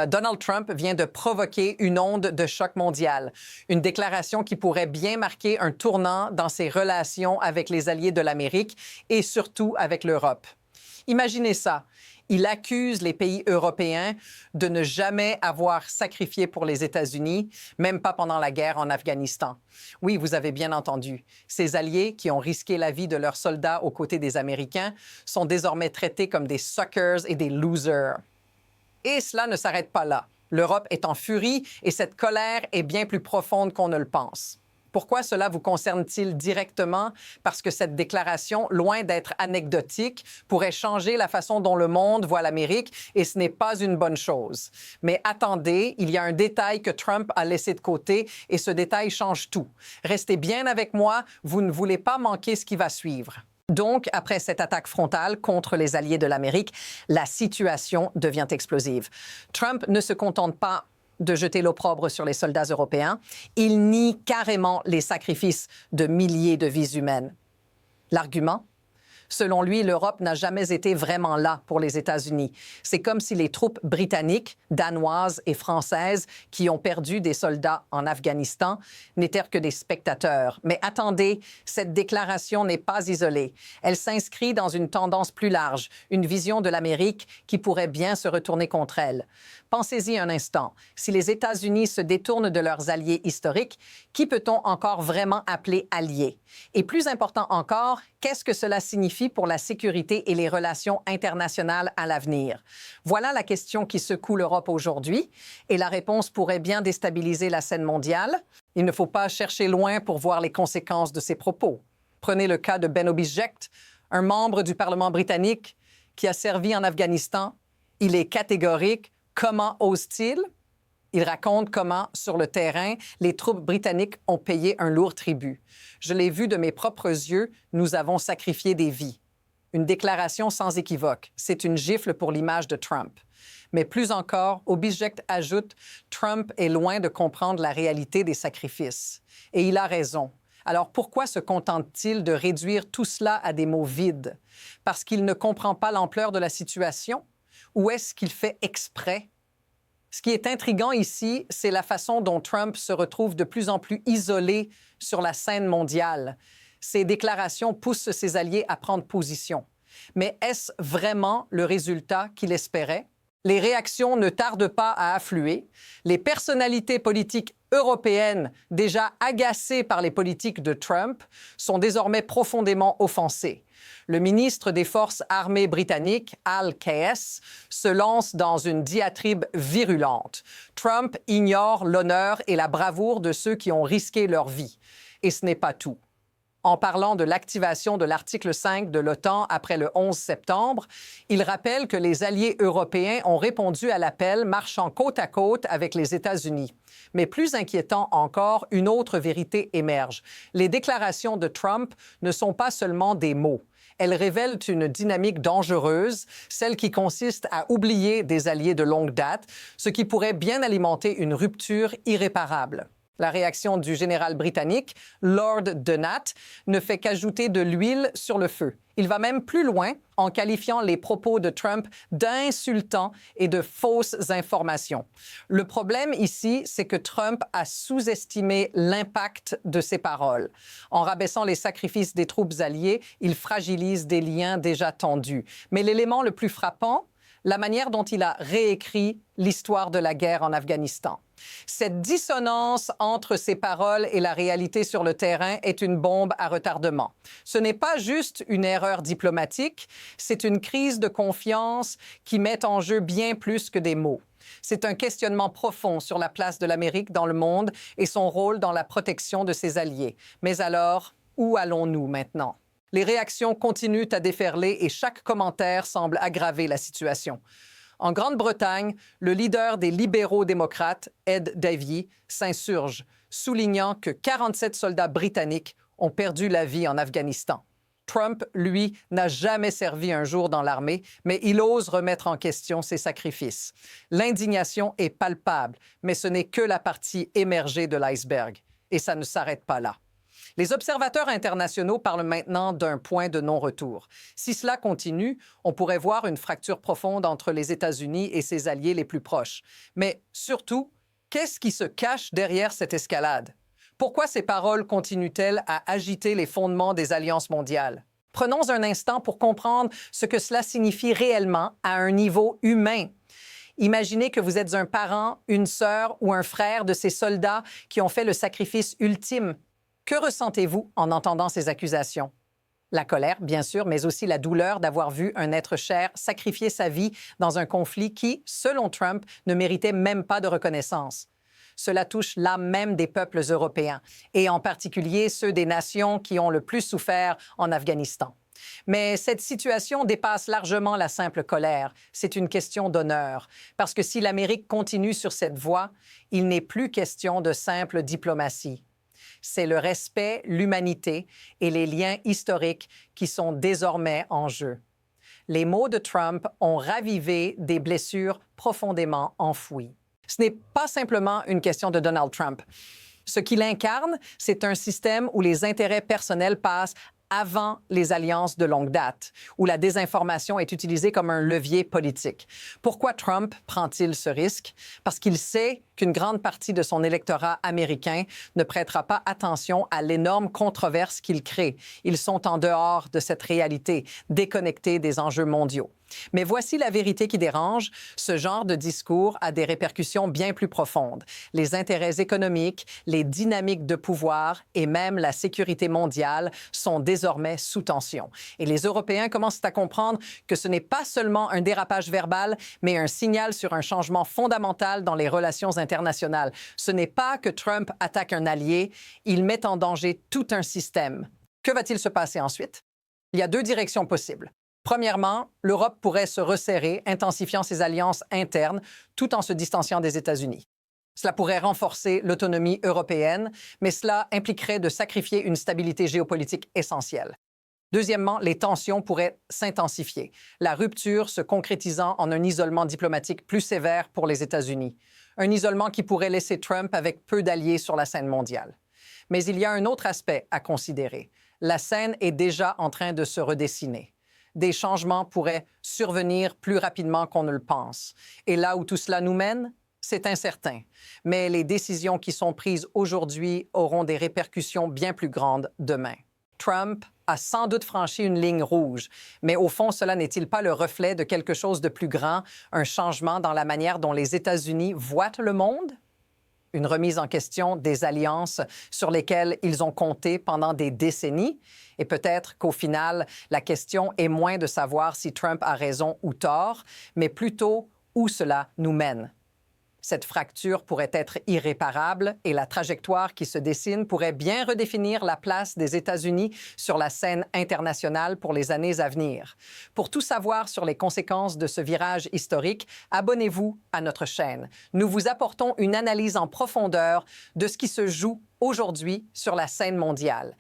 Donald Trump vient de provoquer une onde de choc mondial, une déclaration qui pourrait bien marquer un tournant dans ses relations avec les alliés de l'Amérique et surtout avec l'Europe. Imaginez ça. Il accuse les pays européens de ne jamais avoir sacrifié pour les États-Unis, même pas pendant la guerre en Afghanistan. Oui, vous avez bien entendu. Ces alliés qui ont risqué la vie de leurs soldats aux côtés des Américains sont désormais traités comme des suckers et des losers. Et cela ne s'arrête pas là. L'Europe est en furie et cette colère est bien plus profonde qu'on ne le pense. Pourquoi cela vous concerne-t-il directement? Parce que cette déclaration, loin d'être anecdotique, pourrait changer la façon dont le monde voit l'Amérique et ce n'est pas une bonne chose. Mais attendez, il y a un détail que Trump a laissé de côté et ce détail change tout. Restez bien avec moi, vous ne voulez pas manquer ce qui va suivre. Donc, après cette attaque frontale contre les alliés de l'Amérique, la situation devient explosive. Trump ne se contente pas de jeter l'opprobre sur les soldats européens. Il nie carrément les sacrifices de milliers de vies humaines. L'argument? Selon lui, l'Europe n'a jamais été vraiment là pour les États-Unis. C'est comme si les troupes britanniques, danoises et françaises qui ont perdu des soldats en Afghanistan n'étaient que des spectateurs. Mais attendez, cette déclaration n'est pas isolée. Elle s'inscrit dans une tendance plus large, une vision de l'Amérique qui pourrait bien se retourner contre elle. Pensez-y un instant. Si les États-Unis se détournent de leurs alliés historiques, qui peut-on encore vraiment appeler alliés? Et plus important encore, qu'est-ce que cela signifie pour la sécurité et les relations internationales à l'avenir? Voilà la question qui secoue l'Europe aujourd'hui et la réponse pourrait bien déstabiliser la scène mondiale. Il ne faut pas chercher loin pour voir les conséquences de ces propos. Prenez le cas de Ben Obispekt, un membre du Parlement britannique qui a servi en Afghanistan. Il est catégorique. Comment ose-t-il? Il raconte comment, sur le terrain, les troupes britanniques ont payé un lourd tribut. Je l'ai vu de mes propres yeux, nous avons sacrifié des vies. Une déclaration sans équivoque. C'est une gifle pour l'image de Trump. Mais plus encore, Obispekt ajoute, Trump est loin de comprendre la réalité des sacrifices. Et il a raison. Alors pourquoi se contente-t-il de réduire tout cela à des mots vides? Parce qu'il ne comprend pas l'ampleur de la situation? Ou est-ce qu'il fait exprès? Ce qui est intriguant ici, c'est la façon dont Trump se retrouve de plus en plus isolé sur la scène mondiale. Ses déclarations poussent ses alliés à prendre position. Mais est-ce vraiment le résultat qu'il espérait? Les réactions ne tardent pas à affluer. Les personnalités politiques européennes, déjà agacées par les politiques de Trump, sont désormais profondément offensées. Le ministre des Forces armées britanniques, Al Keyes, se lance dans une diatribe virulente. Trump ignore l'honneur et la bravoure de ceux qui ont risqué leur vie. Et ce n'est pas tout. En parlant de l'activation de l'article 5 de l'OTAN après le 11 septembre, il rappelle que les alliés européens ont répondu à l'appel marchant côte à côte avec les États-Unis. Mais plus inquiétant encore, une autre vérité émerge. Les déclarations de Trump ne sont pas seulement des mots. Elles révèlent une dynamique dangereuse, celle qui consiste à oublier des alliés de longue date, ce qui pourrait bien alimenter une rupture irréparable. La réaction du général britannique, Lord Donat, ne fait qu'ajouter de l'huile sur le feu. Il va même plus loin en qualifiant les propos de Trump d'insultants et de fausses informations. Le problème ici, c'est que Trump a sous-estimé l'impact de ses paroles. En rabaissant les sacrifices des troupes alliées, il fragilise des liens déjà tendus. Mais l'élément le plus frappant, la manière dont il a réécrit l'histoire de la guerre en Afghanistan. Cette dissonance entre ses paroles et la réalité sur le terrain est une bombe à retardement. Ce n'est pas juste une erreur diplomatique, c'est une crise de confiance qui met en jeu bien plus que des mots. C'est un questionnement profond sur la place de l'Amérique dans le monde et son rôle dans la protection de ses alliés. Mais alors, où allons-nous maintenant? Les réactions continuent à déferler et chaque commentaire semble aggraver la situation. En Grande-Bretagne, le leader des libéraux démocrates, Ed Davey, s'insurge, soulignant que 47 soldats britanniques ont perdu la vie en Afghanistan. Trump, lui, n'a jamais servi un jour dans l'armée, mais il ose remettre en question ses sacrifices. L'indignation est palpable, mais ce n'est que la partie émergée de l'iceberg. Et ça ne s'arrête pas là. Les observateurs internationaux parlent maintenant d'un point de non-retour. Si cela continue, on pourrait voir une fracture profonde entre les États-Unis et ses alliés les plus proches. Mais surtout, qu'est-ce qui se cache derrière cette escalade? Pourquoi ces paroles continuent-elles à agiter les fondements des alliances mondiales? Prenons un instant pour comprendre ce que cela signifie réellement à un niveau humain. Imaginez que vous êtes un parent, une sœur ou un frère de ces soldats qui ont fait le sacrifice ultime. Que ressentez-vous en entendant ces accusations? La colère, bien sûr, mais aussi la douleur d'avoir vu un être cher sacrifier sa vie dans un conflit qui, selon Trump, ne méritait même pas de reconnaissance. Cela touche l'âme même des peuples européens, et en particulier ceux des nations qui ont le plus souffert en Afghanistan. Mais cette situation dépasse largement la simple colère. C'est une question d'honneur, parce que si l'Amérique continue sur cette voie, il n'est plus question de simple diplomatie. C'est le respect, l'humanité et les liens historiques qui sont désormais en jeu. Les mots de Trump ont ravivé des blessures profondément enfouies. Ce n'est pas simplement une question de Donald Trump. Ce qu'il incarne, c'est un système où les intérêts personnels passent avant les alliances de longue date, où la désinformation est utilisée comme un levier politique. Pourquoi Trump prend-il ce risque? Parce qu'il sait qu'une grande partie de son électorat américain ne prêtera pas attention à l'énorme controverse qu'il crée. Ils sont en dehors de cette réalité, déconnectés des enjeux mondiaux. Mais voici la vérité qui dérange. Ce genre de discours a des répercussions bien plus profondes. Les intérêts économiques, les dynamiques de pouvoir et même la sécurité mondiale sont désormais sous tension. Et les Européens commencent à comprendre que ce n'est pas seulement un dérapage verbal, mais un signal sur un changement fondamental dans les relations internationales. Ce n'est pas que Trump attaque un allié, il met en danger tout un système. Que va-t-il se passer ensuite? Il y a deux directions possibles. Premièrement, l'Europe pourrait se resserrer, intensifiant ses alliances internes tout en se distanciant des États-Unis. Cela pourrait renforcer l'autonomie européenne, mais cela impliquerait de sacrifier une stabilité géopolitique essentielle. Deuxièmement, les tensions pourraient s'intensifier, la rupture se concrétisant en un isolement diplomatique plus sévère pour les États-Unis. Un isolement qui pourrait laisser Trump avec peu d'alliés sur la scène mondiale. Mais il y a un autre aspect à considérer. La scène est déjà en train de se redessiner. Des changements pourraient survenir plus rapidement qu'on ne le pense. Et là où tout cela nous mène, c'est incertain. Mais les décisions qui sont prises aujourd'hui auront des répercussions bien plus grandes demain. Trump a sans doute franchi une ligne rouge, mais au fond, cela n'est-il pas le reflet de quelque chose de plus grand, un changement dans la manière dont les États-Unis voient le monde? Une remise en question des alliances sur lesquelles ils ont compté pendant des décennies. Et peut-être qu'au final, la question est moins de savoir si Trump a raison ou tort, mais plutôt où cela nous mène. Cette fracture pourrait être irréparable et la trajectoire qui se dessine pourrait bien redéfinir la place des États-Unis sur la scène internationale pour les années à venir. Pour tout savoir sur les conséquences de ce virage historique, abonnez-vous à notre chaîne. Nous vous apportons une analyse en profondeur de ce qui se joue aujourd'hui sur la scène mondiale.